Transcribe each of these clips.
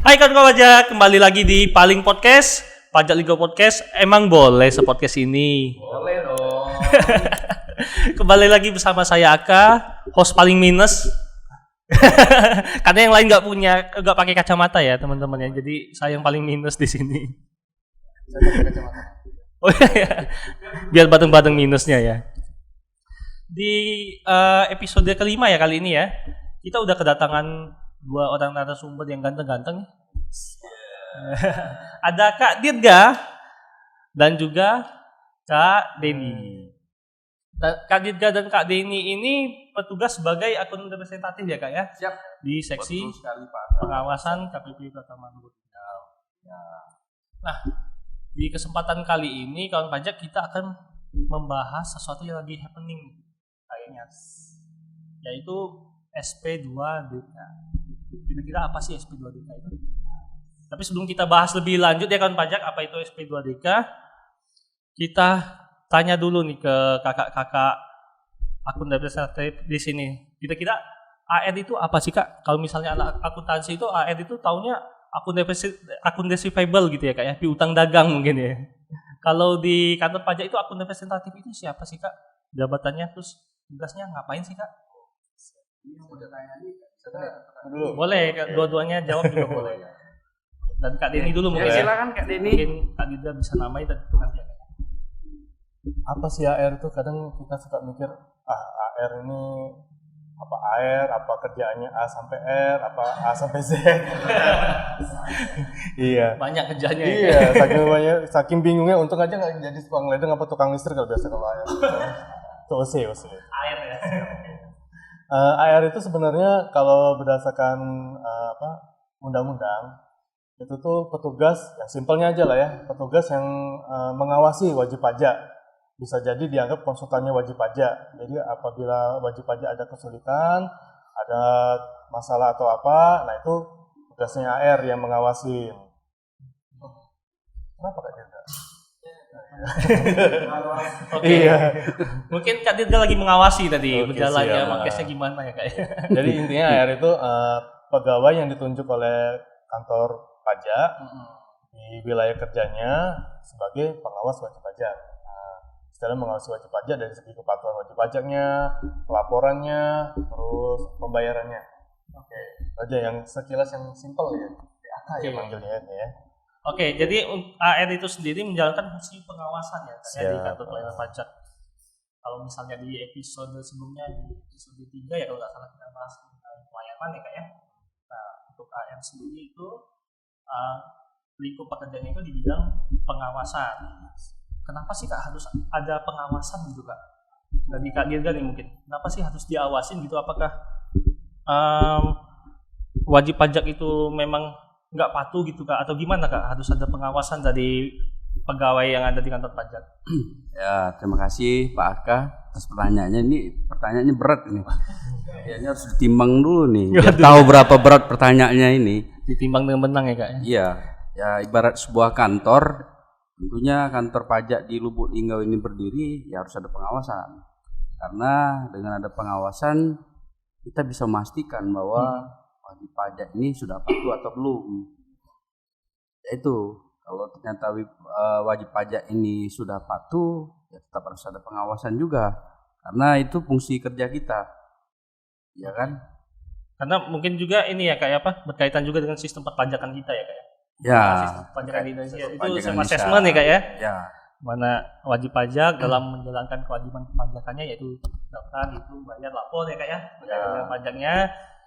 Hai kawan pajak, kembali lagi di Paling Podcast, Pajak Ligo Podcast. Emang boleh sepodcast ini? Boleh dong. Kembali lagi bersama saya Aka, host paling minus. Karena yang lain nggak pakai kacamata ya teman-teman ya. Jadi saya yang paling minus di sini. Saya pakai kacamata. Oh iya, biar bareng-bareng minusnya ya. Di episode kelima ya kali ini ya, kita udah kedatangan dua orang narasumber yang ganteng-ganteng. Ada Kak Dirga dan juga Kak Denny. Kak Dirga dan Kak Denny ini petugas sebagai akun representatif ya Kak ya? Siap. Di seksi Betul sekali, Pak. pengawasan KPP Kota Manado. Ya. Nah, di kesempatan kali ini kawan pajak kita akan membahas sesuatu yang lagi happening kayaknya, yaitu SP2DK. Kira-kira apa sih SP2DK itu? Tapi sebelum kita bahas lebih lanjut ya kawan pajak, apa itu SP2DK? Kita tanya dulu nih ke kakak-kakak akun representatif di sini. Kira-kira AR itu apa sih Kak? Kalau misalnya anak akuntansi itu AR itu taunya akun receivable gitu ya Kak ya, piutang dagang mungkin ya. Kalau di kantor pajak itu akun representatif itu siapa sih Kak? Jabatannya terus tugasnya ngapain sih Kak? Ini yang udah tanya nih, Dulu. Boleh, dua-duanya jawab juga boleh. Dan Kak Denny dulu mungkin. Silakan Kak Denny. Mungkin Kak Dida bisa namai dan nanti. Apa sih AR itu? Kadang kita suka mikir, AR ini apa AR, apa kerjaannya A sampai R, apa A sampai Z. Iya. Banyak kerjanya ya. Iya, saking bingungnya, untung aja nggak jadi tukang ledeng apa tukang listrik kalau biasa kalau AR. Itu OC. AR ya. AR itu sebenarnya kalau berdasarkan undang-undang itu tuh petugas yang simpelnya aja lah ya, petugas yang mengawasi wajib pajak. Bisa jadi dianggap konsultannya wajib pajak. Jadi apabila wajib pajak ada kesulitan, ada masalah atau apa, nah itu tugasnya AR yang mengawasi. Kenapa Kak Dirga? Oke. Iya. Mungkin Kak Dirga lagi mengawasi tadi Oke, berjalannya siap. makasnya gimana ya Kak ya. Jadi intinya AR itu pegawai yang ditunjuk oleh kantor pajak di wilayah kerjanya sebagai pengawas wajib pajak. Setelah mengawasi wajib pajak dari segi kepatuhan wajib pajaknya, pelaporannya, terus pembayarannya. Oke, aja yang sekilas yang simpel ya. PAK ya manggilnya ya. Oke, jadi AR itu sendiri menjalankan fungsi pengawasan ya Kak, ya, di Siap. kantor pelayanan pajak. Kalau misalnya di episode sebelumnya, di episode 3 ya kalau nggak salah kita bahas tentang pelayanan ya Kak ya. Nah, untuk AR sendiri itu lingkup pekerjaannya itu di bidang pengawasan. Kenapa sih Kak harus ada pengawasan gitu Kak? Dari Kak Dirga nih mungkin. Kenapa sih harus diawasin gitu? Apakah wajib pajak itu memang nggak patuh gitu Kak? Atau gimana Kak? Harus ada pengawasan dari pegawai yang ada di kantor pajak? Ya, terima kasih Pak Aka atas pertanyaannya. Ini pertanyaannya berat ini. Kayaknya harus ditimbang dulu nih. Biar tahu berapa berat pertanyaannya ini. Ditimbang dengan benang ya Kak? Iya, ya ibarat sebuah kantor. Tentunya kantor pajak di Lubuk Linggau ini berdiri, ya harus ada pengawasan. Karena dengan ada pengawasan, kita bisa memastikan bahwa wajib pajak ini sudah patuh atau belum. Yaitu, kalau ternyata wajib pajak ini sudah patuh, ya tetap harus ada pengawasan juga. Karena itu fungsi kerja kita. Ya kan? Karena mungkin juga ini ya Kak ya, berkaitan juga dengan sistem perpajakan kita ya Kak ya? Ya. Sistem perpajakan di Indonesia itu Pajakan sistem Indonesia. assessment ya Kak ya? Ya. Mana wajib pajak dalam menjalankan kewajiban perpajakannya yaitu daftar, itu bayar, lapor ya Kak ya? Dengan pajaknya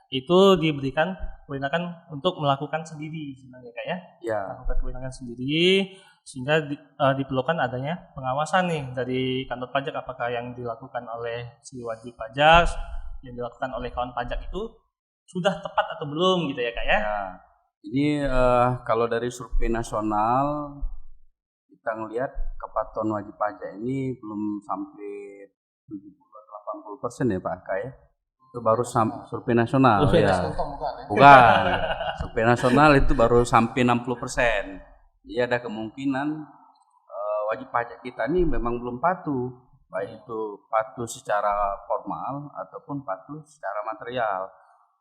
itu diberikan kewenangan untuk melakukan sendiri sebenarnya Kak ya? Ya. Melakukan kewenangan sendiri sehingga diperlukan adanya pengawasan nih dari kantor pajak, apakah yang dilakukan oleh si wajib pajak, yang dilakukan oleh kawan pajak itu sudah tepat atau belum gitu ya Kak ya? Ya. Ini kalau dari survei nasional kita ngelihat kepatuhan wajib pajak ini belum sampai 70-80% ya Pak Aka ya. Itu baru survei nasional ya. Bukan. Survei nasional itu baru sampai 60%. Jadi ada kemungkinan wajib pajak kita ini memang belum patuh, baik itu patuh secara formal ataupun patuh secara material.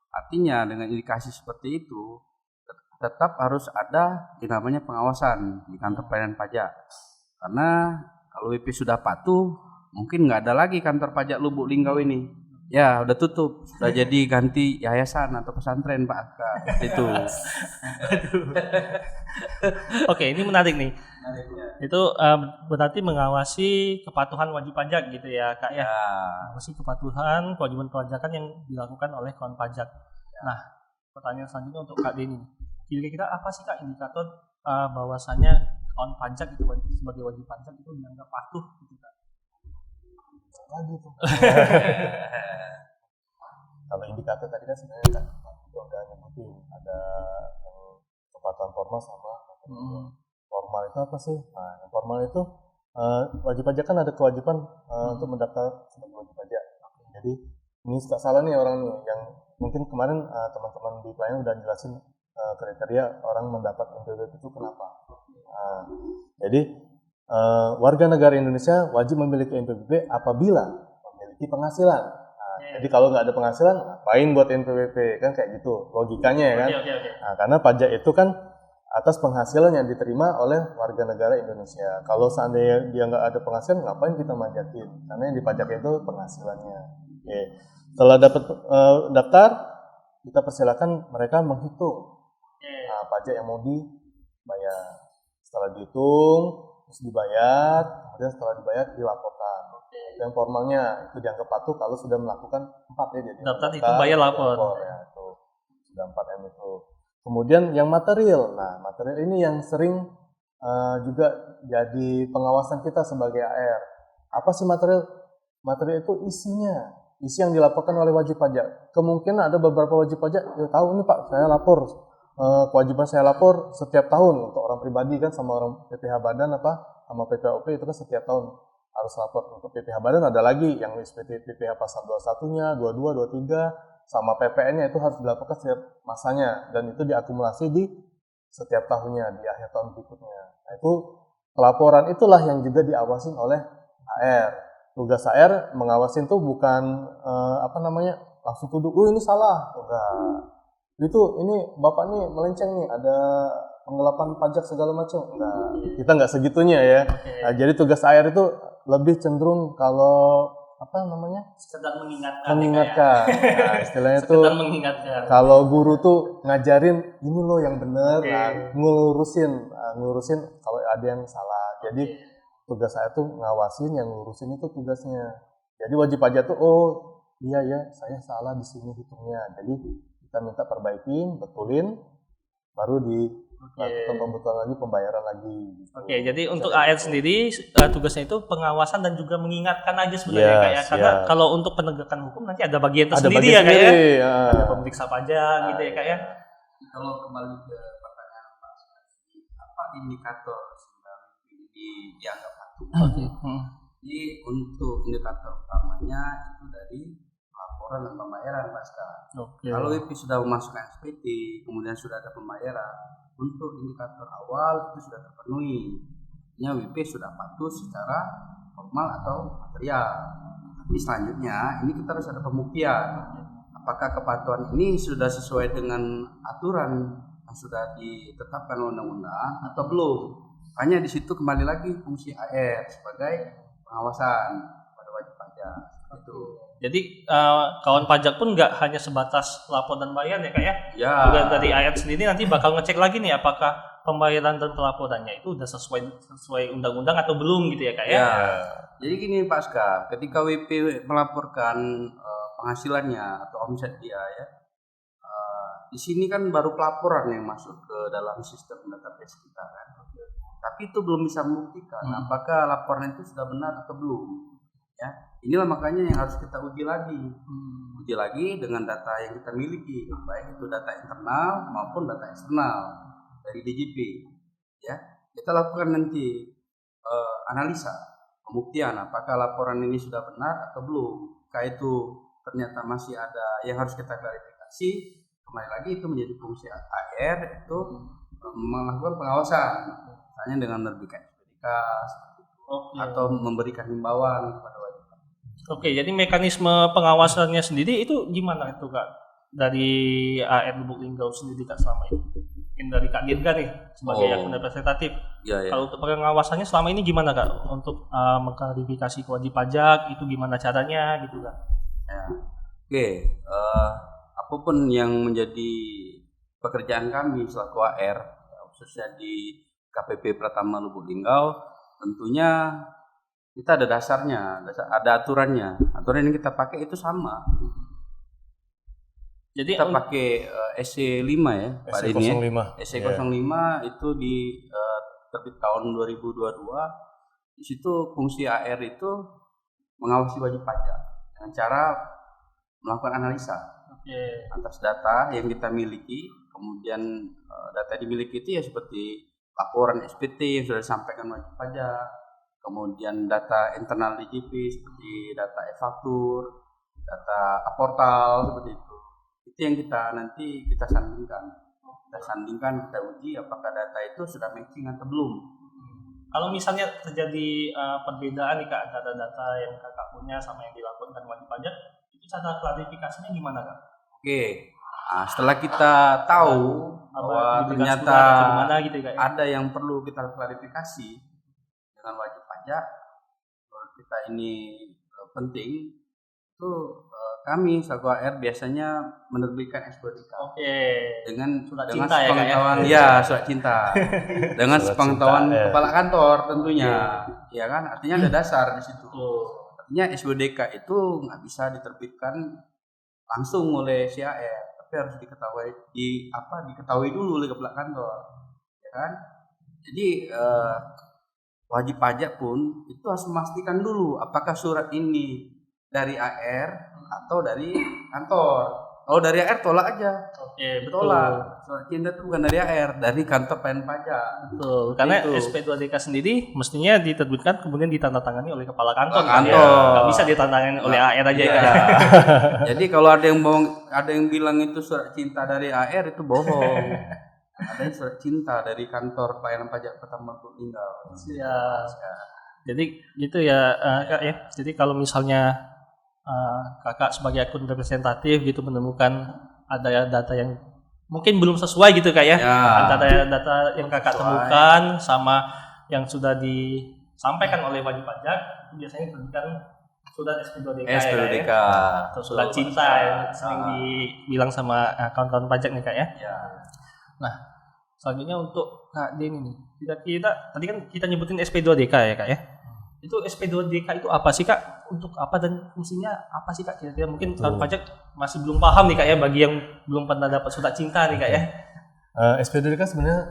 Artinya dengan indikasi seperti itu tetap harus ada yang namanya pengawasan di kantor pelayanan pajak. Karena kalau WP sudah patuh, mungkin nggak ada lagi kantor pajak Lubuk Linggau ini. Ya, udah tutup. Sudah jadi ganti yayasan atau pesantren, Pak Aka. Itu. Oke, ini menarik nih. Itu berarti mengawasi kepatuhan wajib pajak gitu ya, Kak ya. Mengawasi kepatuhan kewajiban perpajakan yang dilakukan oleh kawan pajak. Nah, pertanyaan selanjutnya untuk Kak Denny. Kira-kira apa sih Kak indikator bahwasannya kawan pajak itu sebagai wajib pajak itu dianggap patuh gitu Kak? Lagi tuh. Kalau indikator tadi kan sebenarnya kan udah nyebutin ada yang kepatuhan formal sama formal itu apa sih? Nah, yang formal itu wajib pajak kan ada kewajiban untuk mendaftar sebagai wajib pajak. Jadi ini suka salah nih orang nih yang mungkin kemarin teman-teman di pelayanan udah jelasin kriteria orang mendapat NPWP itu kenapa. Jadi warga negara Indonesia wajib memiliki NPWP apabila memiliki penghasilan. Jadi kalau nggak ada penghasilan, ngapain buat NPWP? Kan kayak gitu logikanya ya kan. Okay. Nah, karena pajak itu kan atas penghasilan yang diterima oleh warga negara Indonesia. Kalau seandainya dia nggak ada penghasilan, ngapain kita pajakin? Karena yang dipajak itu penghasilannya. Oke. Setelah dapat daftar, kita persilakan mereka menghitung pajak yang mau dibayar. Setelah dihitung, terus dibayar, kemudian setelah dibayar dilaporkan. Yang formalnya itu dianggap patuh kalau sudah melakukan 4 ya, jadi daftar itu bayar lapor ya, itu sudah 4M itu. Kemudian yang material, nah material ini yang sering juga jadi pengawasan kita sebagai AR. Apa sih material? Material itu isinya, isi yang dilaporkan oleh wajib pajak. Kemungkinan ada beberapa wajib pajak ya tahu nih Pak, saya lapor kewajiban saya lapor setiap tahun untuk orang pribadi kan sama orang PPh Badan sama PPOP itu kan setiap tahun harus lapor. Untuk PPh Badan ada lagi yang SPT PPh pasal 21-nya, 22, 23 sama PPN-nya itu harus dilaporkan setiap masanya dan itu diakumulasi di setiap tahunnya di akhir tahun berikutnya. Nah, itu pelaporan itulah yang juga diawasin oleh AR. Tugas AR mengawasin tuh bukan langsung tuduh, ini salah. Enggak. Itu ini Bapak nih melenceng nih, ada penggelapan pajak segala macam. Enggak. Kita enggak segitunya ya. Nah, jadi tugas AR itu lebih cenderung kalau sedang mengingatkan. Nah, istilahnya tuh kalau guru tuh ngajarin ini loh yang benar, ngurusin kalau ada yang salah. Jadi tugas saya tuh ngawasin, yang ngurusin itu tugasnya. Jadi wajib pajak tuh iya ya saya salah di sini hitungnya. Jadi kita minta perbaikin, betulin, baru dilakukan pembetulan lagi, pembayaran lagi. Gitu. Jadi untuk AR sendiri tugasnya itu pengawasan dan juga mengingatkan aja sebenarnya kayak karena kalau untuk penegakan hukum nanti ada bagian tersendiri ya kayak ada pemeriksa pajak gitu ya kayak. Kalau kembali ke pertanyaan Pak, apa indikator sebenarnya ini dianggap patuh? Jadi untuk indikator utamanya itu dari laporan dan pembayaran pasca. Kalau WP sudah memasukkan SPT, kemudian sudah ada pembayaran, untuk indikator awal itu sudah terpenuhi. Artinya WP sudah patuh secara formal atau material. Tapi selanjutnya ini kita harus ada pembuktian. Apakah kepatuhan ini sudah sesuai dengan aturan yang sudah ditetapkan undang-undang atau belum? Hanya di situ kembali lagi fungsi AR sebagai pengawasan pada wajib pajak. Itu. Jadi kawan pajak pun nggak hanya sebatas lapor dan bayar ya Kak ya? Juga dari AR sendiri nanti bakal ngecek lagi nih apakah pembayaran dan pelaporannya itu udah sesuai undang-undang atau belum gitu ya Kak ya? Jadi gini Pak Ska, ketika WP melaporkan penghasilannya atau omset dia ya, di sini kan baru pelaporan yang masuk ke dalam sistem database kita kan. Tapi itu belum bisa membuktikan apakah laporan itu sudah benar atau belum. Ya, inilah makanya yang harus kita uji lagi dengan data yang kita miliki, baik itu data internal maupun data eksternal dari DJP. Ya, kita lakukan nanti analisa, pembuktian apakah laporan ini sudah benar atau belum. Jika itu ternyata masih ada yang harus kita klarifikasi, kembali lagi itu menjadi fungsi AR itu melakukan pengawasan, misalnya dengan menerbitkan SPDK atau memberikan himbauan kepada wajib. Jadi mekanisme pengawasannya sendiri itu gimana itu Kak dari AR Lubuk Linggau sendiri Kak selama ini? mungkin dari Kak Dirga nih sebagai akun representatif. Ya. Kalau untuk pengawasannya selama ini gimana Kak untuk mengklarifikasi wajib pajak itu gimana caranya gitu Kak? Ya. Oke, apapun yang menjadi pekerjaan kami selaku AR, khususnya di KPP Pratama Lubuk Linggau, tentunya kita ada dasarnya, ada aturannya. Aturan yang kita pakai itu sama. Jadi kita pakai SC5 ya, Pak Dini. SC05 itu terbit tahun 2022. Di situ fungsi AR itu mengawasi wajib pajak dengan cara melakukan analisa atas data yang kita miliki. Kemudian data yang dimiliki itu ya seperti laporan SPT yang sudah disampaikan wajib pajak, kemudian data internal DJP seperti data e-faktur, data portal seperti itu. Itu yang kita sandingkan, kita uji apakah data itu sudah matching atau belum. Kalau misalnya terjadi perbedaan nih Kak antara data yang Kakak punya sama yang dilaporkan wajib pajak, itu cara klarifikasinya gimana Kak? Oke. Nah, setelah kita tahu bahwa ternyata gitu, Kak, ya? Ada yang perlu kita klarifikasi dengan wajib pajak, menurut kita ini penting, itu kami selaku AR biasanya menerbitkan SPDK. Dengan surat cinta sepengetahuan surat cinta. Dengan sepengetahuan kepala kantor tentunya. Ya kan? Artinya ada dasar di situ. Artinya SPDK itu nggak bisa diterbitkan langsung oleh si AR. Harus diketahui dulu oleh kepala kantor, ya kan? Jadi wajib pajak pun itu harus memastikan dulu apakah surat ini dari AR atau dari kantor. Kalau dari AR tolak aja. Tolak. Surat cinta itu bukan dari AR, dari kantor pelayanan pajak. Betul. Karena SP2DK sendiri mestinya diterbitkan kemudian ditandatangani oleh kepala kantor. Nggak bisa ditandatangani oleh AR aja ya. Jadi kalau ada yang bilang itu surat cinta dari AR itu bohong. Ada yang surat cinta dari kantor pelayanan pajak Pratama Lubuk Linggau. Jadi gitu ya Kak ya. Jadi kalau misalnya Kakak sebagai akun representatif gitu menemukan ada data yang mungkin belum sesuai gitu Kak ya, antara data yang Kakak temukan sama yang sudah disampaikan oleh wajib pajak, itu biasanya diterbitkan surat SP2DK ya, atau surat cinta yang sering dibilang sama kawan-kawan pajak nih Kak ya. Nah selanjutnya untuk Kak Denny nih, tadi kan kita nyebutin SP2DK ya Kak ya. Itu SP2DK itu apa sih Kak? Untuk apa dan fungsinya apa sih Kak? Kira-kira mungkin kawan pajak masih belum paham nih Kak ya, bagi yang belum pernah dapat surat cinta nih Kak ya. SP2DK sebenarnya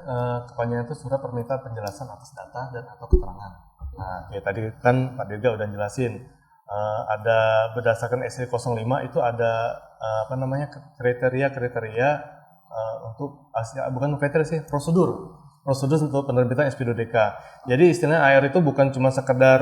kepanjangan itu surat permintaan penjelasan atas data dan atau keterangan. Nah, kayak tadi kan Pak Dirga udah jelasin, ada berdasarkan SC05 itu ada kriteria untuk bukan kriteria sih, prosedur untuk penerbitan SP2DK. Jadi istilahnya AR itu bukan cuma sekedar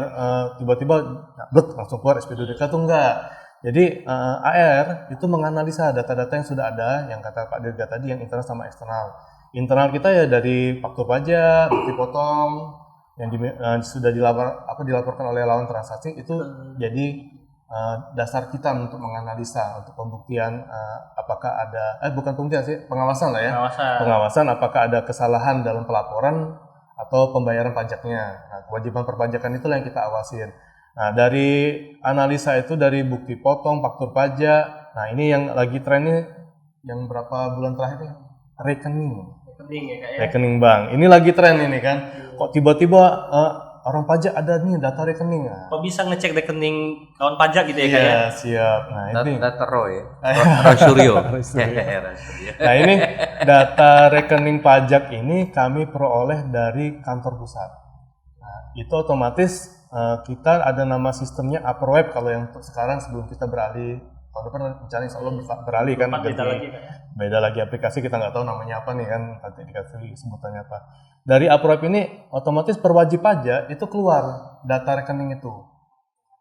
tiba-tiba langsung keluar SP2DK tuh enggak. Jadi AR itu menganalisa data-data yang sudah ada, yang kata Pak Dirga tadi, yang internal sama eksternal. Internal kita ya dari faktur pajak, bukti potong yang sudah dilaporkan oleh lawan transaksi itu jadi dasar kita untuk menganalisa, untuk pembuktian apakah ada pengawasan lah ya. Pengawasan apakah ada kesalahan dalam pelaporan atau pembayaran pajaknya. Nah, kewajiban perpajakan itulah yang kita awasin. Nah, dari analisa itu dari bukti potong, faktur pajak. Nah, ini yang lagi tren ini yang berapa bulan terakhir ini rekening ya, Kak ya? Rekening bank. Ini lagi tren ini kan. Kok tiba-tiba orang pajak ada nih data rekening. Kok bisa ngecek rekening kawan pajak gitu ya Kak ya? Iya, siap. Nah, ini data Roy Suryo. Nah, ini data rekening pajak ini kami peroleh dari kantor pusat. Nah, itu otomatis kita ada nama sistemnya Upper Web kalau yang untuk sekarang, sebelum kita beralih tahun depan rencana insya Allah beralih kan, beda lagi aplikasi, kita nggak tahu namanya apa nih kan, nanti dikasih sebutannya apa. Dari Upper Web ini otomatis perwajib pajak itu keluar data rekening itu.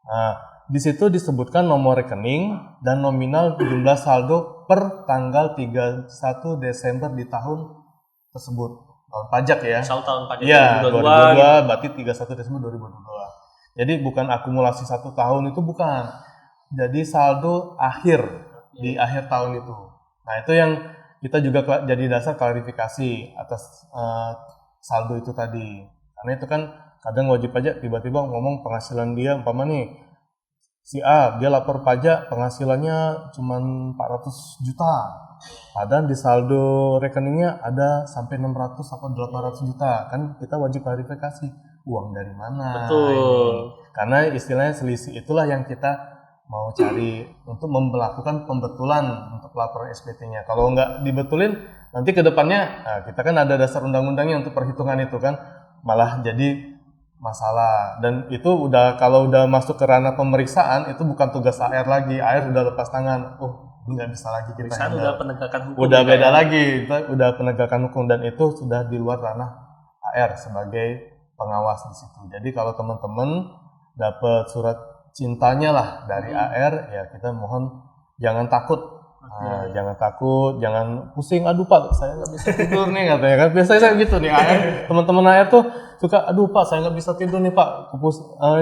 Nah, di situ disebutkan nomor rekening dan nominal jumlah saldo per tanggal 31 Desember di tahun tersebut. Tahun pajak ya. Tahun pajak ya, 2022 berarti 31 Desember 2022. Jadi bukan akumulasi 1 tahun, itu bukan. Jadi saldo akhir di akhir tahun itu. Nah, itu yang kita juga jadi dasar klarifikasi atas saldo itu tadi. Karena itu kan kadang wajib pajak tiba-tiba ngomong penghasilan dia, umpama nih si A dia lapor pajak penghasilannya cuma 400 juta. Padahal di saldo rekeningnya ada sampai 600 atau 800 juta. Kan kita wajib klarifikasi uang dari mana. Betul. Ini. Karena istilahnya selisih itulah yang kita mau cari untuk melakukan pembetulan untuk laporan SPT-nya. Kalau nggak dibetulin, nanti ke depannya kita kan ada dasar undang-undangnya untuk perhitungan itu kan malah jadi masalah. Dan itu kalau udah masuk ke ranah pemeriksaan itu bukan tugas AR lagi. AR udah lepas tangan. Nggak bisa lagi kita handle. Udah penegakan hukum. Udah beda lagi, udah penegakan hukum dan itu sudah di luar ranah AR sebagai pengawas di situ. Jadi kalau teman-teman dapat surat cintanya lah dari AR, ya kita mohon jangan takut. Jangan takut, jangan pusing. Aduh Pak, saya nggak bisa tidur nih katanya kan. Biasanya saya gitu nih AR, teman-teman AR tuh suka, aduh Pak, saya nggak bisa tidur nih Pak.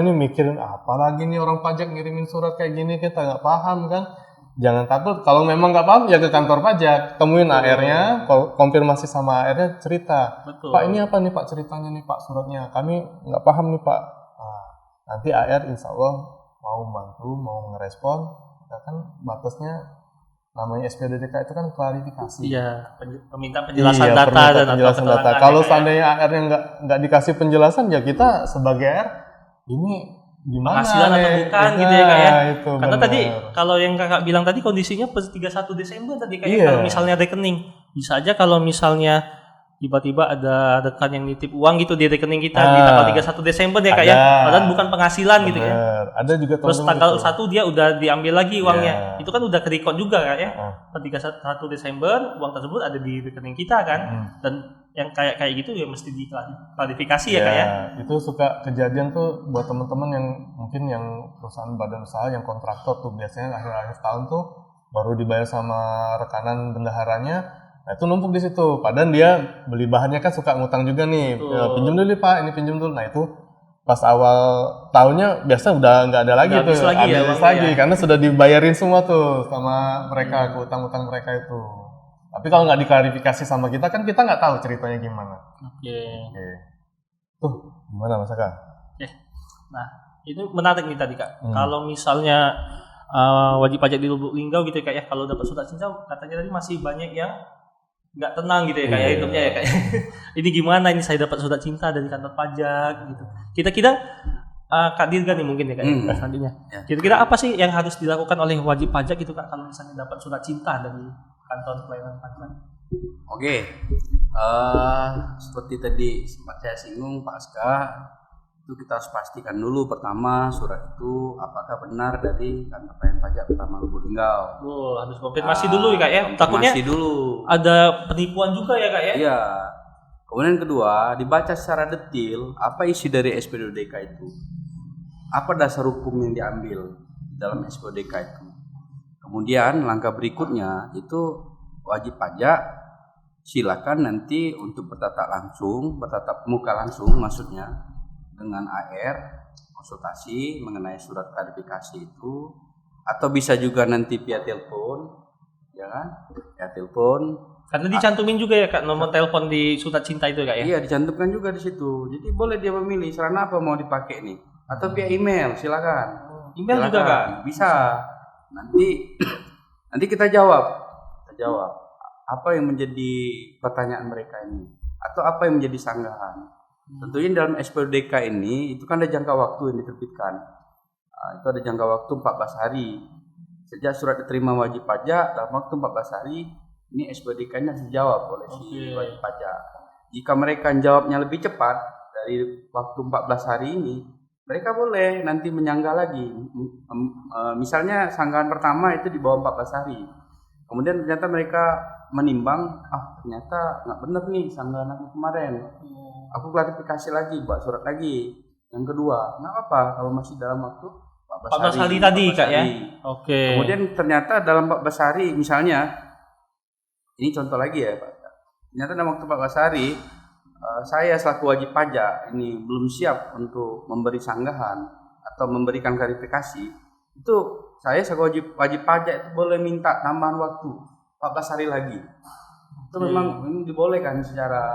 Ini mikirin apa lagi nih orang pajak ngirimin surat kayak gini, kita nggak paham kan. Jangan takut, kalau memang nggak paham ya ke kantor pajak, temuin AR-nya, konfirmasi sama AR-nya, cerita. Betul. Pak ini apa nih Pak ceritanya nih Pak suratnya, kami nggak paham nih Pak. Nanti AR insya Allah mau bantu, mau ngerespon, kita kan batasnya namanya SPDDK itu kan klarifikasi. Iya, peminta penjelasan data dan penjelasan data. Kalau seandainya AR-nya nggak dikasih penjelasan, ya kita sebagai AR ini gimana penghasilan atau bukan gitu ya Kak ya. Karena bener. tadi kalau yang Kakak bilang tadi kondisinya per 31 Desember tadi kayak kalau misalnya rekening. Bisa aja kalau misalnya tiba-tiba ada rekan yang nitip uang gitu di rekening kita di tanggal 31 Desember ya Kak ya. Padahal bukan penghasilan gitu ya. Ada juga terus tanggal itu. 1 dia udah diambil lagi uangnya. Itu kan udah ke-record juga Kak ya. Per 31 Desember uang tersebut ada di rekening kita kan. Dan yang kayak gitu ya mesti diklarifikasi ya Kak ya. Itu suka kejadian tuh buat teman-teman yang mungkin yang perusahaan badan usaha yang kontraktor tuh biasanya akhir-akhir tahun tuh baru dibayar sama rekanan bendaharanya. Nah itu numpuk di situ. Padahal dia beli bahannya kan suka ngutang juga nih. Pinjam dulu nih Pak, ini pinjam dulu. Nah itu pas awal tahunnya biasa udah nggak ada lagi tuh. Habis lagi karena sudah dibayarin semua tuh sama mereka ke utang-utang mereka itu. Tapi kalau nggak diklarifikasi sama kita kan kita nggak tahu ceritanya gimana. Oke. Tuh gimana Mas Aka? Nah itu menarik nih tadi Kak. Kalau misalnya wajib pajak di Lubuk Linggau gitu ya Kak ya. Kalau dapat surat cinta katanya tadi masih banyak yang nggak tenang gitu ya kayak hidupnya ya kayak ini gimana ini saya dapat surat cinta dari kantor pajak gitu. Kira-kira Kak Dirga nih mungkin ya Kak selanjutnya. Kira-kira apa sih yang harus dilakukan oleh wajib pajak gitu Kak kalau misalnya dapat surat cinta dari kantor pelayanan pajak? Oke. Seperti tadi sempat saya singgung Pak Aska, itu kita harus pastikan dulu pertama surat itu apakah benar dari kantor pelayanan pajak pertama Lubuk Linggau. Harus konfirmasi dulu ya Kak ya. Takutnya dulu. Ada penipuan juga ya Kak ya. Iya. Kemudian kedua, dibaca secara detail apa isi dari SPDDK itu. Apa dasar hukum yang diambil dalam SPDDK itu. Kemudian langkah berikutnya itu wajib pajak silakan nanti untuk bertatap muka langsung maksudnya dengan AR konsultasi mengenai surat klarifikasi itu, atau bisa juga nanti via telepon, ya kan? Via telepon. Karena dicantumin juga ya Kak nomor telepon di surat cinta itu Kak ya? Iya dicantumkan juga di situ. Jadi boleh dia memilih sarana apa mau dipakai nih, atau via email silakan. Email juga Kak? Bisa. Nanti kita jawab apa yang menjadi pertanyaan mereka ini, atau apa yang menjadi sanggahan. Tentunya dalam SPDDK ini itu kan ada jangka waktu yang diterbitkan. Itu ada jangka waktu 14 hari. Sejak surat diterima wajib pajak dalam waktu 14 hari ini SPDDK-nya harus dijawab oleh si wajib pajak. Jika mereka jawabnya lebih cepat dari waktu 14 hari ini, mereka boleh nanti menyanggah lagi. Misalnya sanggahan pertama itu di bawah 14 hari. Kemudian ternyata mereka menimbang, ternyata nggak benar nih sanggahan aku kemarin. Aku klarifikasi lagi, buat surat lagi. Yang kedua, nggak apa kalau masih dalam waktu 14 hari tadi Kak ya. Oke. Kemudian ternyata dalam 14 hari, misalnya, ini contoh lagi ya Pak. Ternyata dalam waktu 14 hari, saya selaku wajib pajak ini belum siap untuk memberi sanggahan atau memberikan klarifikasi. Itu saya selaku wajib pajak itu boleh minta tambahan waktu 14 hari lagi. Itu memang ini dibolehkan secara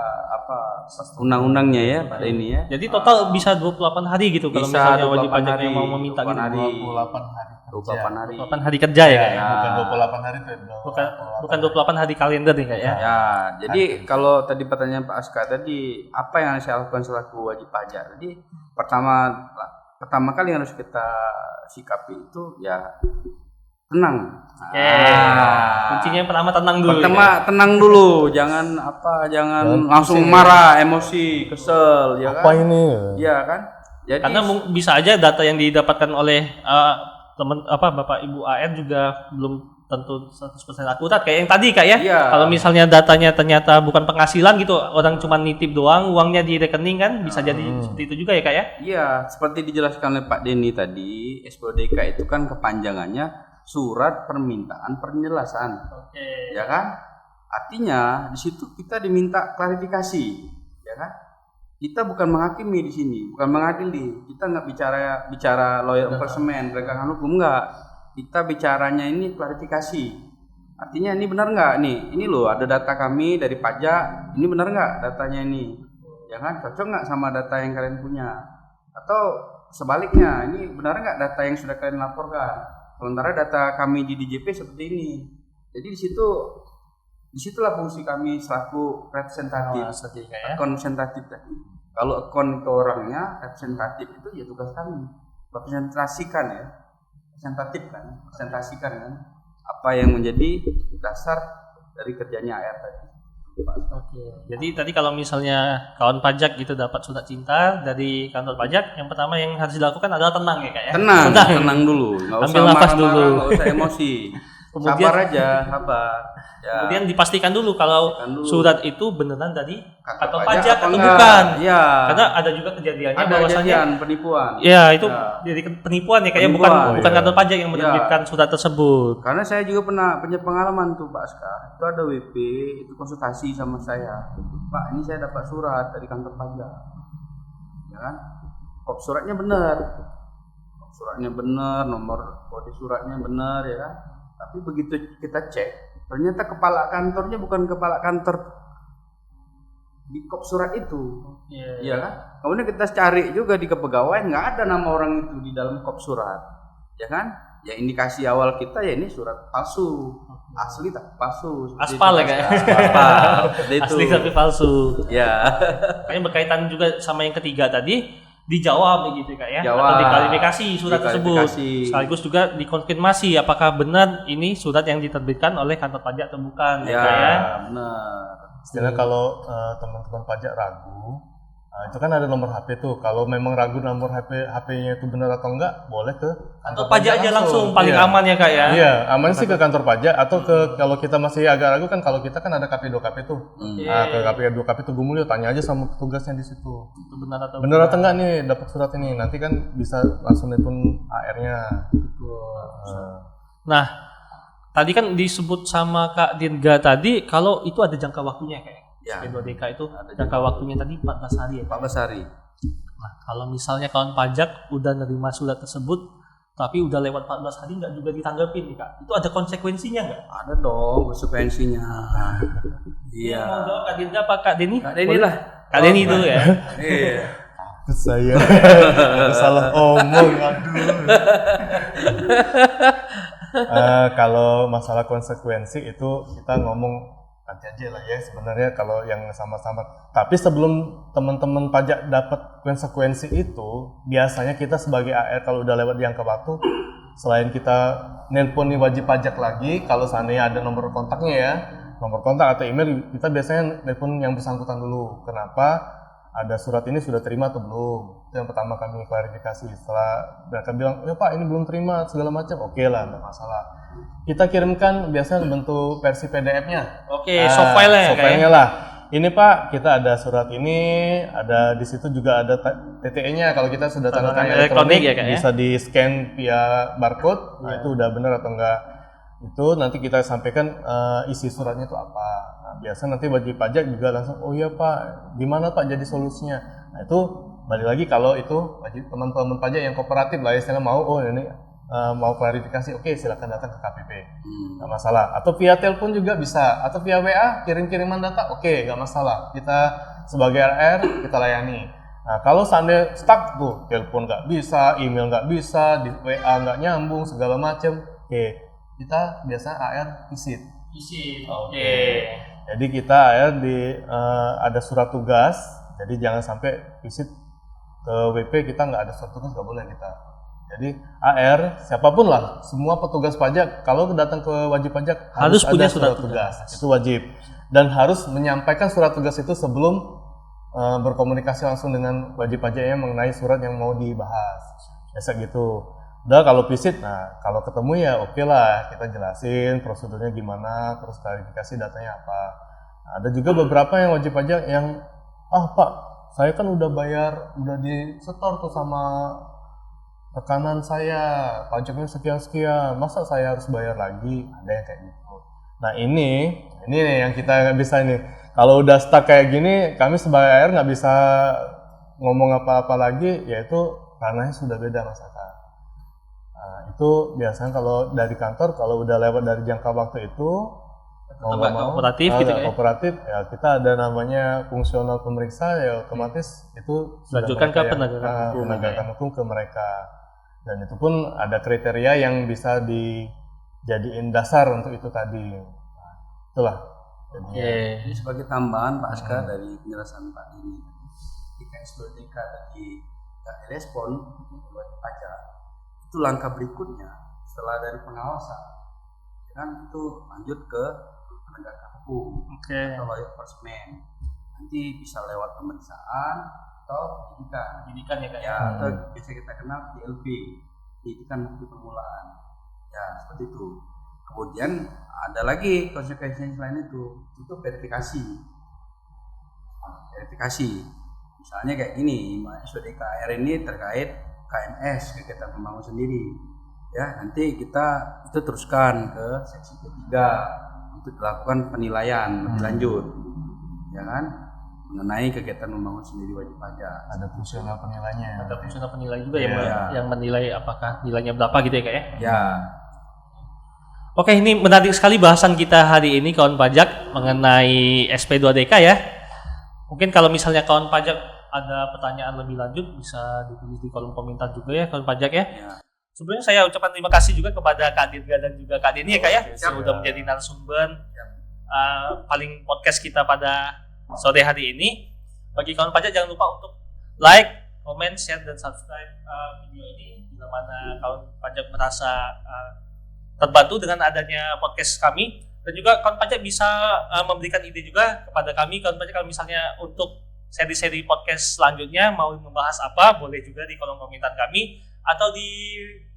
undang-undangnya ya Pak Denny ya. Jadi total bisa 28 hari gitu kalau Bisa misalnya wajib 28 pajak hari, yang mau meminta 28 gitu. hari. 28 hari kerja. 28 hari. 28 hari kerja ya Kak ya? Bukan 28 hari itu. Bukan 28 hari kalender nih Kak ya? Ya, jadi kalau tadi pertanyaan Pak Aska tadi, apa yang saya lakukan selaku wajib pajak? Jadi pertama kali yang harus kita sikapi itu ya tenang. Kuncinya yang pertama tenang dulu. Tenang dulu, jangan langsung marah, emosi, kesel, ya Apa kan? ini? Iya kan? Jadi Karena bisa aja data yang didapatkan oleh Bapak Ibu AR juga belum tentu 100% akurat kayak yang tadi Kak ya. Iya. Kalau misalnya datanya ternyata bukan penghasilan gitu, orang cuma nitip doang, uangnya di rekening kan bisa jadi seperti itu juga ya Kak ya? Iya, seperti dijelaskan oleh Pak Denny tadi, SPODK itu kan kepanjangannya Surat Permintaan Penjelasan. Oke. Ya kan? Artinya di situ kita diminta klarifikasi, ya kan? Kita bukan menghakimi di sini, bukan mengadili. Kita nggak bicara lawyer enforcement, penegakan hukum enggak. Kita bicaranya ini klarifikasi. Artinya ini benar nggak nih? Ini loh ada data kami dari pajak. Ini benar nggak datanya ini? Ya kan? Cocok nggak sama data yang kalian punya? Atau sebaliknya, ini benar nggak data yang sudah kalian laporkan? Sementara data kami di DJP seperti ini. Jadi disitulah fungsi kami selaku representatif, representatif tadi. Kalau akun itu orangnya, representatif itu ya tugas kami. Representasikan kan apa yang menjadi dasar dari kerjanya AR tadi. Oke. Jadi tadi kalau misalnya kawan pajak gitu dapat surat cinta dari kantor pajak, yang pertama yang harus dilakukan adalah tenang ya Kak ya. Tenang dulu, nggak usah ambil nafas dulu, nggak usah emosi. Kemudian, sabar aja, sabar. Ya. Kemudian dipastikan dulu kalau surat itu beneran dari kantor pajak atau enggak? Bukan. Ya. Karena ada juga kejadiannya ada bahwasanya penipuan. Ya, itu jadi penipuan ya kayaknya bukan kantor pajak yang menerbitkan surat tersebut. Karena saya juga punya pengalaman tuh Pak Aska. Itu ada WP, itu konsultasi sama saya. Pak, ini saya dapat surat dari kantor pajak. Ya kan? Kop suratnya benar. Nomor kode suratnya benar ya kan? Tapi begitu kita cek, ternyata kepala kantornya bukan kepala kantor di kop surat itu. Iya kan? Kemudian kita cari juga di kepegawaian, nggak ada nama orang itu di dalam kop surat. Ya kan? Ya indikasi awal kita ya ini surat palsu. Asli tak palsu. Aspal ya Kak? Asli tapi palsu. Ya. Kayaknya berkaitan juga sama yang ketiga tadi. Dijawab begitu Kak ya, atau diklarifikasi surat tersebut, sekaligus juga dikonfirmasi apakah benar ini surat yang diterbitkan oleh kantor pajak atau bukan ya Kak ya. Benar. Istilahnya kalau teman-teman pajak ragu, itu kan ada nomor HP tuh. Kalau memang ragu nomor HP-nya itu benar atau enggak, boleh ke kantor pajak aja langsung paling aman ya Kak ya. Iya, aman sih ke kantor pajak atau kalau kita masih agak ragu kan kalau kita kan ada KP2KP tuh. Nah, ke KP2KP tuh Gumulyo tanya aja sama petugasnya di situ. Itu benar atau enggak nih dapat surat ini. Nanti kan bisa langsung nelpon AR-nya. Nah, tadi kan disebut sama Kak Dirga tadi kalau itu ada jangka waktunya kayak. Ya, SP2DK itu jangka waktunya tadi 14 hari ya. 14 hari. Nah, kalau misalnya kawan pajak udah nerima surat tersebut tapi udah lewat 14 hari nggak juga ditanggapin nih Kak. Itu ada konsekuensinya nggak? Ada dong konsekuensinya. Iya. Mau jawab Kak Dirga apa Kak Denny? Kak Denny lah. Kak Denny dulu ya. Iya. Saya salah omong aduh. Kalau masalah konsekuensi itu kita ngomong nanti aja lah ya sebenarnya kalau yang sama-sama. Tapi sebelum teman-teman pajak dapat konsekuensi itu, biasanya kita sebagai AR kalau udah lewat jangka waktu, selain kita nelpon wajib pajak lagi, kalau seandainya ada nomor kontaknya ya, nomor kontak atau email, kita biasanya nelpon yang bersangkutan dulu. Kenapa? Ada surat ini sudah terima atau belum? Itu yang pertama kami klarifikasi. Setelah mereka bilang, ya Pak ini belum terima segala macam, oke lah, nggak masalah. Kita kirimkan biasanya bentuk versi PDF-nya. Oke, softfile-nya lah. Ini Pak, kita ada surat ini, ada di situ juga ada TTE-nya. Kalau kita sudah tanda tangan elektronik, ya, bisa di-scan via barcode. Nah, itu udah benar atau enggak? Itu nanti kita sampaikan isi suratnya itu apa. Nah, biasa nanti wajib pajak juga langsung, oh iya Pak, gimana Pak jadi solusinya? Nah, itu balik lagi kalau itu wajib teman-teman pajak yang kooperatif lah, istilahnya mau, oh ini mau klarifikasi, oke silakan datang ke KPP, nggak masalah. Atau via telepon juga bisa, atau via WA kirim-kiriman data, oke nggak masalah. Kita sebagai RR kita layani. Nah kalau seandainya stuck tuh, telepon nggak bisa, email nggak bisa, di WA nggak nyambung segala macem, oke kita biasa AR visit. Oke. Jadi kita AR ada surat tugas, jadi jangan sampai visit ke WP kita nggak ada surat tugas, nggak boleh kita. Jadi AR siapapun lah, semua petugas pajak kalau datang ke wajib pajak harus punya ada surat tugas. Itu wajib, dan harus menyampaikan surat tugas itu sebelum berkomunikasi langsung dengan wajib pajaknya mengenai surat yang mau dibahas. Biasa gitu. Udah kalau visit, nah kalau ketemu ya oke lah, kita jelasin prosedurnya gimana, terus klarifikasi datanya apa. Nah, ada juga beberapa yang wajib pajak yang, Pak, saya kan udah bayar, udah di-setor tuh sama rekanan saya, pajaknya sekian-sekian, masa saya harus bayar lagi? Ada yang kayak gitu. Nah ini nih yang kita nggak bisa nih. Kalau udah stuck kayak gini, kami sebagai AR nggak bisa ngomong apa-apa lagi, yaitu ranahnya sudah beda Mas Aka. Nah, itu biasanya kalau dari kantor, kalau udah lewat dari jangka waktu itu, mau kooperatif, ya kita ada namanya fungsional pemeriksa, ya otomatis itu lanjutkan ke penegakan hukum ke mereka. Dan itu pun ada kriteria yang bisa dijadiin dasar untuk itu tadi. Nah, itulah. Jadi sebagai tambahan Pak Aska dari penjelasan Pak ini, ketika SPDK tadi tidak direspon wajib pajak, itu langkah berikutnya setelah dari pengawasan kan itu lanjut ke penegakan hukum atau law enforcement. Nanti bisa lewat pemeriksaan atau penyidikan ya Kak ya, atau biasa kita kenal PLP, penyidikan bukti permulaan ya, seperti itu. Kemudian ada lagi konsekuensi selain itu verifikasi. Misalnya kayak gini, SPDKR ini terkait KMS, kegiatan membangun sendiri. Ya, nanti kita itu teruskan ke seksi ketiga untuk dilakukan penilaian lebih lanjut, ya kan, mengenai kegiatan membangun sendiri wajib pajak. Ada fungsional penilainya. Ada fungsional penilai juga yang menilai apakah nilainya berapa gitu ya Kak ya? Ya. Oke, ini menarik sekali bahasan kita hari ini kawan pajak mengenai SP2DK ya. Mungkin kalau misalnya kawan pajak ada pertanyaan lebih lanjut bisa ditulis di kolom komentar juga ya kawan pajak ya. Sebelumnya saya ucapkan terima kasih juga kepada Kak Dirga dan juga Kak Denny ya Kak ya, sudah menjadi narasumber paling podcast kita pada sore hari ini. Bagi kawan pajak jangan lupa untuk like, comment, share dan subscribe video ini bila mana kawan pajak merasa terbantu dengan adanya podcast kami, dan juga kawan pajak bisa memberikan ide juga kepada kami kawan pajak kalau misalnya untuk seri-seri podcast selanjutnya mau membahas apa, boleh juga di kolom komentar kami atau di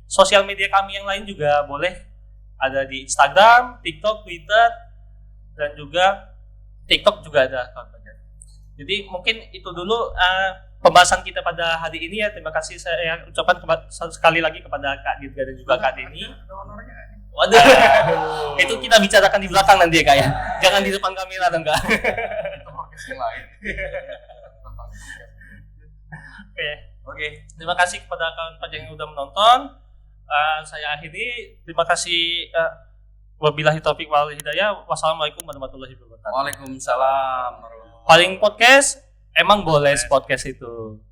sosial media kami yang lain juga boleh, ada di Instagram, TikTok, Twitter, dan juga TikTok juga ada kawan pajak. Jadi mungkin itu dulu pembahasan kita pada hari ini ya. Terima kasih saya ucapkan sekali lagi kepada Kak Dirga dan juga Kak Denny. Waduh, itu kita bicarakan di belakang nanti ya Kak ya. Jangan di depan kamera dong Kak. Itu podcast yang lain. Oke. Terima kasih kepada kawan pajak yang sudah menonton. Saya akhiri. Terima kasih. Wabillahi taufiq wal hidayah. Wassalamualaikum warahmatullahi wabarakatuh. Waalaikumsalam. Paling podcast emang boleh podcast itu.